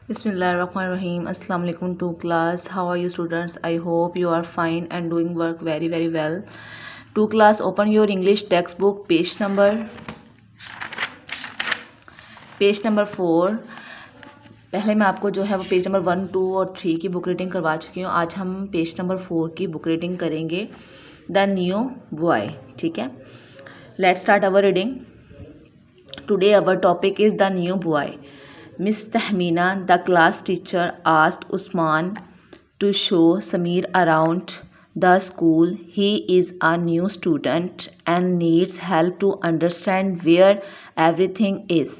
Bismillahirrahmanirrahim. Assalamu alaikum to class. How are you students? I hope you are fine and doing work very well. To class, open your English textbook page number 4. पहले मैं आपको जो है वो page number 1, 2 और 3 की book reading करवा चुकी हूँ। आज हम पेज नंबर 4 की बुक रीडिंग करेंगे, द न्यू बॉय। ठीक है, let's start our reading. Today our topic is the new boy. Miss Tahmina, the class teacher, asked Usman to show Samir around the school. He is a new student and needs help to understand where everything is.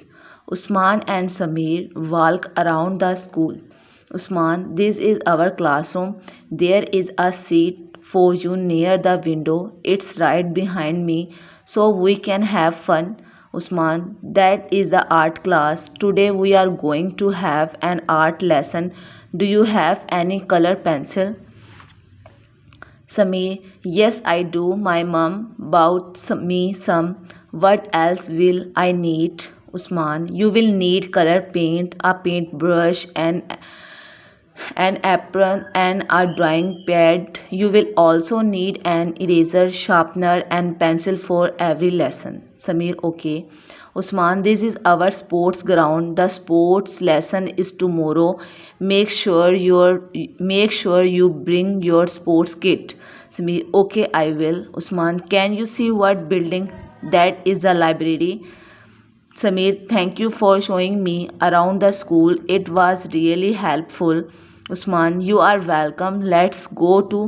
Usman and Samir walk around the school. Usman, this is our classroom. There is a seat for you near the window. It's right behind me, so we can have fun. Usman, that is the art class. Today we are going to have an art lesson. Do you have any color pencil? Samir, yes I do. My mom bought me some. What else will I need? Usman, you will need color paint, a paintbrush, and an apron and a drawing pad. You will also need an eraser, sharpener and pencil for every lesson. Samir, okay. Usman, this is our sports ground. The sports lesson is tomorrow. Make sure you bring your sports kit. Samir, okay, I will. Usman, can you see what building that is? The library. Samir, thank you for showing me around the school. It was really helpful. Usman, you are welcome. Let's go to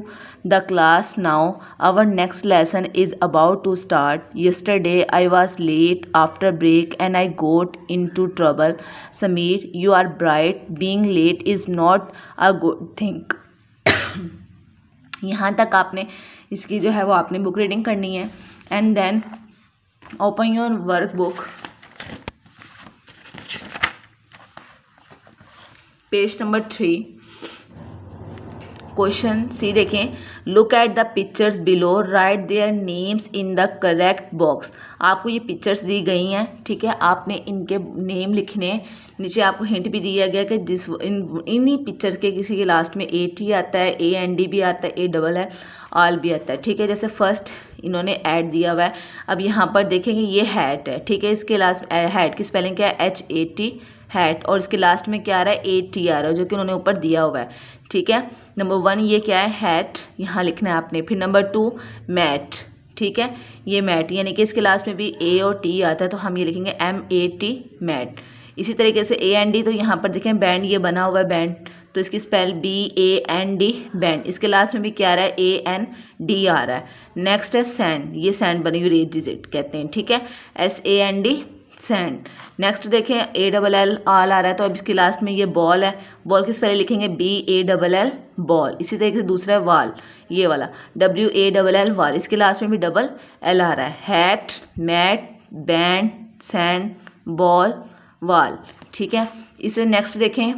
the class now. Our next lesson is about to start. Yesterday I was late after break and I got into trouble. Samir, you are bright. Being late is not a good thing. यहाँ तक आपने इसकी जो है वो आपने book reading करनी है। And then open your workbook, page number 3। Question C देखें। Look at the pictures below, write their names in the correct box. आपको ये पिक्चर्स दी गई हैं, ठीक है, आपने इनके नेम लिखने हैं। नीचे आपको हिंट भी दिया गया कि इन्हीं पिक्चर्स के किसी के लास्ट में AT आता है, AND भी आता है, ALL आल भी आता है। ठीक है, जैसे फर्स्ट इन्होंने ऐड दिया हुआ है। अब यहाँ पर देखेंगे ये हैट है, ठीक है, इसके लास्ट हैट की स्पेलिंग क्या है? HAT हैट, और इसके लास्ट में क्या आ रहा है? AT आ रहा है, जो कि उन्होंने ऊपर दिया हुआ है। ठीक है, नंबर 1 ये क्या है? हैट, यहाँ लिखना है आपने। फिर नंबर 2 मैट, ठीक है, ये मैट, यानी कि इसके लास्ट में भी A और T आता है, तो हम ये लिखेंगे MAT मैट। इसी तरीके से AND, तो यहाँ पर देखें बैंड ये बना हुआ है बैंड, तो इसकी स्पेल BAND बैंड। इसके लास्ट में भी क्या आ रहा है? AND आ रहा है। नेक्स्ट है सैंड, ये सैंड बनी हुई रेजिट कहते हैं, ठीक है, SAND सैंड। नेक्स्ट देखें ALL आल आ रहा है, तो अब इसके लास्ट में ये बॉल है, बॉल किस पहले लिखेंगे? BALL ball. इसी तरीके से दूसरा है वाल, ये वाला WALL वाल, इसके लास्ट में भी डबल L आ रहा है। Hat, mat, band, sand, ball, wall, ठीक है। इसे नेक्स्ट देखें।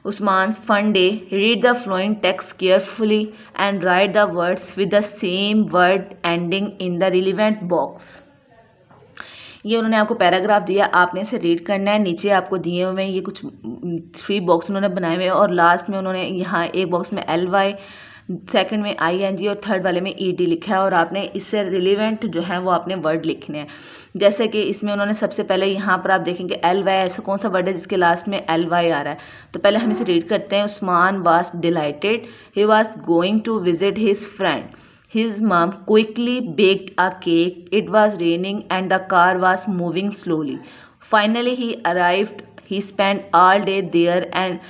Usman, fun day, read the following text carefully and write the words with the same word ending in the relevant box. ये उन्होंने आपको पैराग्राफ दिया, आपने इसे रीड करना है। नीचे आपको दिए हुए ये कुछ 3 बॉक्स उन्होंने बनाए हुए हैं, और लास्ट में उन्होंने यहाँ एक बॉक्स में LY, सेकंड में ING और थर्ड वाले में ED लिखा है, और आपने इससे रिलेवेंट जो है वो आपने वर्ड लिखने हैं। जैसे कि इसमें उन्होंने सबसे पहले यहाँ पर आप देखेंगे LY, ऐसा कौन सा वर्ड है जिसके लास्ट में LY आ रहा है? तो पहले हम इसे रीड करते हैं। Usman was delighted, he was going to visit his friend. His mom quickly baked a cake. It was raining and the car was moving slowly. Finally he arrived. He spent all day there and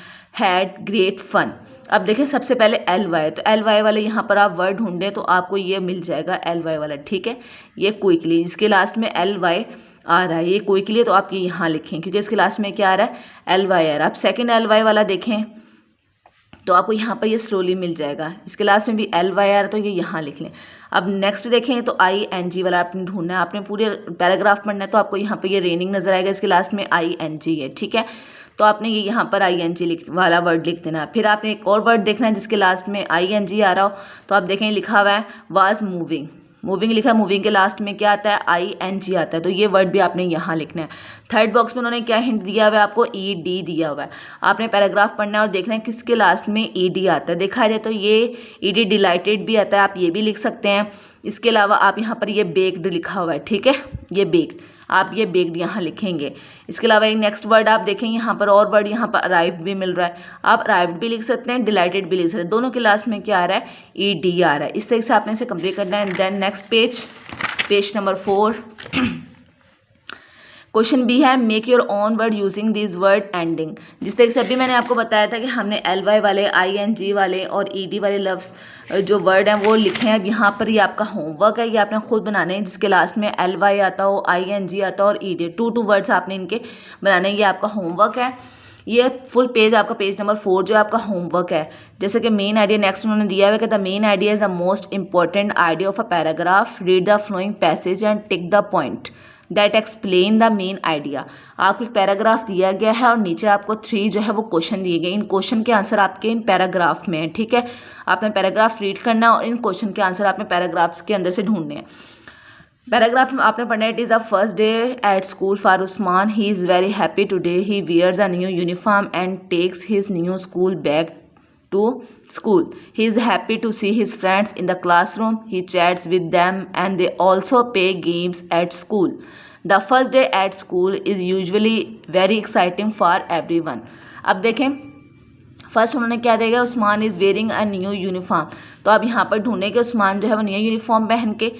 had great fun. अब देखें सबसे पहले LY, तो LY वाले यहाँ पर आप word ढूंढें तो आपको ये मिल जाएगा LY वाला, ठीक है। ये क्विकली, इसके लास्ट में LY आ रहा है, ये क्विकली, तो आप ये यहाँ लिखें क्योंकि इसके लास्ट में क्या आ रहा है? LY आ रहा है। आप सेकेंड LY वाला देखें तो आपको यहाँ पर ये स्लोली मिल जाएगा, इसके लास्ट में भी LY आ रहा है, तो ये यहाँ लिख लें। अब नेक्स्ट देखें तो ING वाला आपने ढूंढना है, आपने पूरे पैराग्राफ पढ़ना है, तो आपको यहाँ पे ये रेनिंग नज़र आएगा, इसके लास्ट में ING है, ठीक है, तो आपने ये यहाँ पर ING वाला वर्ड लिख देना है। फिर आपने एक और वर्ड देखना है जिसके लास्ट में ING आ रहा हो, तो आप देखें लिखा हुआ है वाज मूविंग, मूविंग लिखा, मूविंग के लास्ट में क्या आता है, ING आता है, तो ये वर्ड भी आपने यहाँ लिखना है। थर्ड बॉक्स में उन्होंने क्या हिंट दिया हुआ है आपको, ED दिया हुआ है। आपने पैराग्राफ पढ़ना है और देखना है किसके लास्ट में ED आता है। देखा जाए तो ये ED डिलाइटेड भी आता है, आप ये भी लिख सकते हैं। इसके अलावा आप यहाँ पर ये बेक्ड लिखा हुआ है, ठीक है, ये बेक्ड, आप ये बेक्ड यहाँ लिखेंगे। इसके अलावा एक नेक्स्ट वर्ड आप देखेंगे यहाँ पर, और वर्ड यहाँ पर अराइव्ड भी मिल रहा है, आप अराइव्ड भी लिख सकते हैं, डिलाइटेड भी लिख सकते हैं, दोनों के लास्ट में क्या आ रहा है, ED आ रहा है। इस तरह से आपने इसे कंप्लीट करना है। Then next page number 4 question B है, make your own word using this word ending. जिस तरीके से अभी मैंने आपको बताया था कि हमने LY वाले, ING वाले और ED वाले लफ्ज़ जो वर्ड हैं वो लिखे हैं। अब यहाँ पर ये आपका होमवर्क है, ये आपने खुद बनाने हैं, जिसके लास्ट में LY आता हो, ING आता हो और ED, 2 वर्ड्स आपने इनके बनाने हैं। ये आपका होमवर्क है। ये फुल पेज आपका पेज नंबर 4 जो आपका होमवर्क है। जैसे कि मेन आइडिया नेक्स्ट उन्होंने दिया हुआ है कि the main idea is the most important idea of a paragraph, read the flowing passage and tick the point that explain the main idea. आपको एक पैराग्राफ दिया गया है और नीचे आपको 3 जो है वो क्वेश्चन दिए गए। इन क्वेश्चन के आंसर आपके इन पैराग्राफ में है, ठीक है। आपने पैराग्राफ रीड करना है और इन क्वेश्चन के आंसर आपने पैराग्राफ्स के अंदर से ढूंढने हैं। पैराग्राफ में आपने पढ़ना है, it is the first day at school for Usman, he is very happy today, he wears a new uniform and takes his new school bag to school. He is happy to see his friends in the classroom. He chats with them and they also play games at school. The first day at school is usually very exciting for everyone. अब देखें, first उन्होंने क्या देगा, Usman is wearing a new uniform. तो अब यहाँ पर ढूंढे कि उस्मान जो है वो नया यूनिफॉर्म पहन के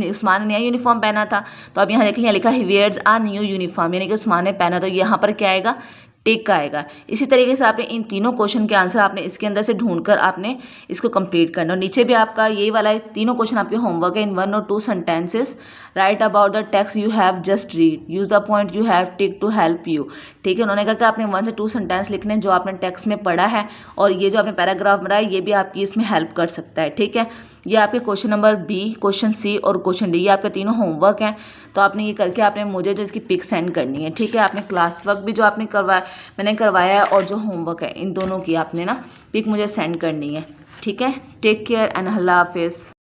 उस्मान ने नया यूनिफॉर्म पहना था। तो अब यहाँ देखें, यहाँ लिखा है वियर्स अ न्यू यूनिफॉर्म, यानी कि उस्मान ने पहना, तो यहाँ पर क्या आएगा, टिक आएगा। इसी तरीके से आपने इन तीनों क्वेश्चन के आंसर आपने इसके अंदर से ढूंढकर आपने इसको कंप्लीट करना। और नीचे भी आपका ये वाला तीनों क्वेश्चन आपके होमवर्क है। इन 1 और 2 sentences right about the text you have just read, use the point you have tick two help you, ठीक है। उन्होंने कहा कि आपने 1 से 2 सेंटेंस लिखने जो आपने टेक्स्ट में पढ़ा है, और ये जो आपने पैराग्राफ बनाया ये भी आपकी इसमें हेल्प कर सकता है, ठीक है। ये आपके question number B, question C और क्वेश्चन D, ये आपके तीनों होमवर्क हैं। तो आपने ये करके आपने मुझे जो इसकी पिक सेंड करनी है, ठीक है। आपने क्लास वर्क भी जो आपने मैंने करवाया है और जो होमवर्क है इन दोनों की आपने ना पिक मुझे सेंड करनी है, ठीक है। टेक केयर एंड अल्लाह हाफिज़।